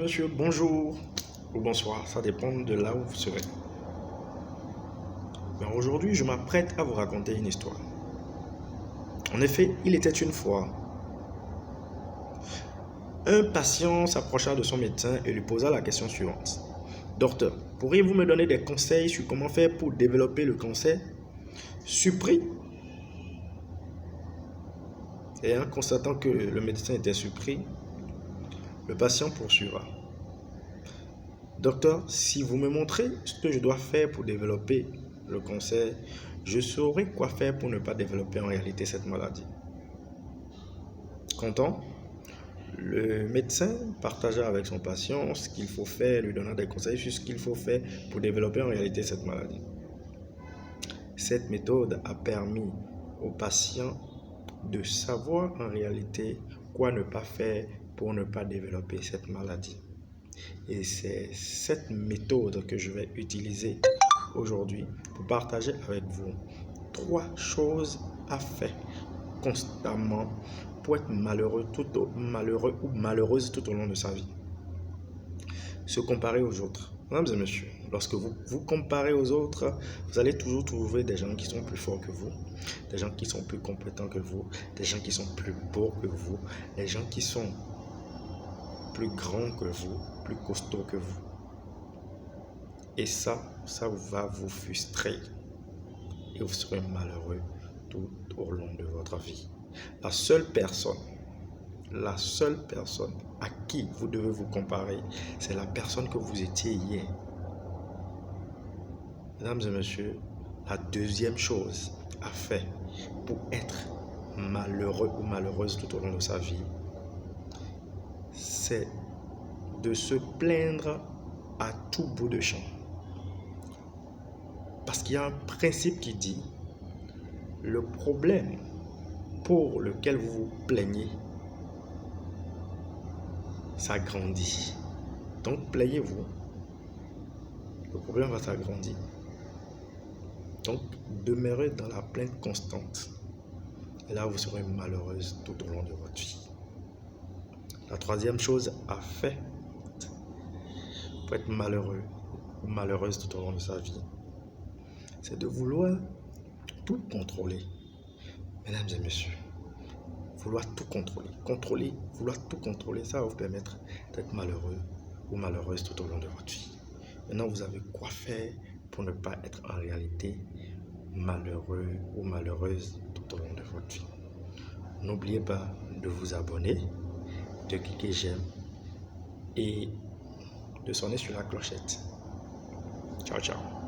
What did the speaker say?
Monsieur, bonjour ou bonsoir, ça dépend de là où vous serez. Mais aujourd'hui, je m'apprête à vous raconter une histoire. En effet, il était une fois, un patient s'approcha de son médecin et lui posa la question suivante. Docteur, pourriez-vous me donner des conseils sur comment faire pour développer le cancer? Surpris, et en constatant que le médecin était surpris, le patient poursuivra. Docteur, si vous me montrez ce que je dois faire pour développer le cancer, je saurai quoi faire pour ne pas développer en réalité cette maladie. Content, le médecin partagea avec son patient ce qu'il faut faire, lui donna des conseils sur ce qu'il faut faire pour développer en réalité cette maladie. Cette méthode a permis au patient de savoir en réalité quoi ne pas faire pour ne pas développer cette maladie. Et c'est cette méthode que je vais utiliser aujourd'hui pour partager avec vous 3 choses à faire constamment pour être malheureux ou malheureuse tout au long de sa vie. Se comparer aux autres. Mesdames et messieurs, lorsque vous vous comparez aux autres, vous allez toujours trouver des gens qui sont plus forts que vous, des gens qui sont plus compétents que vous, des gens qui sont plus beaux que vous, des gens qui sont plus grands que vous, plus costauds que vous. Et ça va vous frustrer et vous serez malheureux tout au long de votre vie. La seule personne à qui vous devez vous comparer, c'est la personne que vous étiez hier. Mesdames et messieurs, la deuxième chose à faire pour être malheureux ou malheureuse tout au long de sa vie, c'est de se plaindre à tout bout de champ. Parce qu'il y a un principe qui dit, le problème pour lequel vous vous plaignez s'agrandit. Donc plaignez-vous, le problème va s'agrandir. Donc demeurez dans la plainte constante. Et là, vous serez malheureuse tout au long de votre vie. La troisième chose à faire pour être malheureux ou malheureuse tout au long de sa vie, c'est de vouloir tout contrôler. Mesdames et messieurs, vouloir tout contrôler, vouloir tout contrôler, ça va vous permettre d'être malheureux ou malheureuse tout au long de votre vie. Maintenant, vous avez quoi faire pour ne pas être en réalité malheureux ou malheureuse tout au long de votre vie. N'oubliez pas de vous abonner, de cliquer j'aime et de sonner sur la clochette. Ciao, ciao.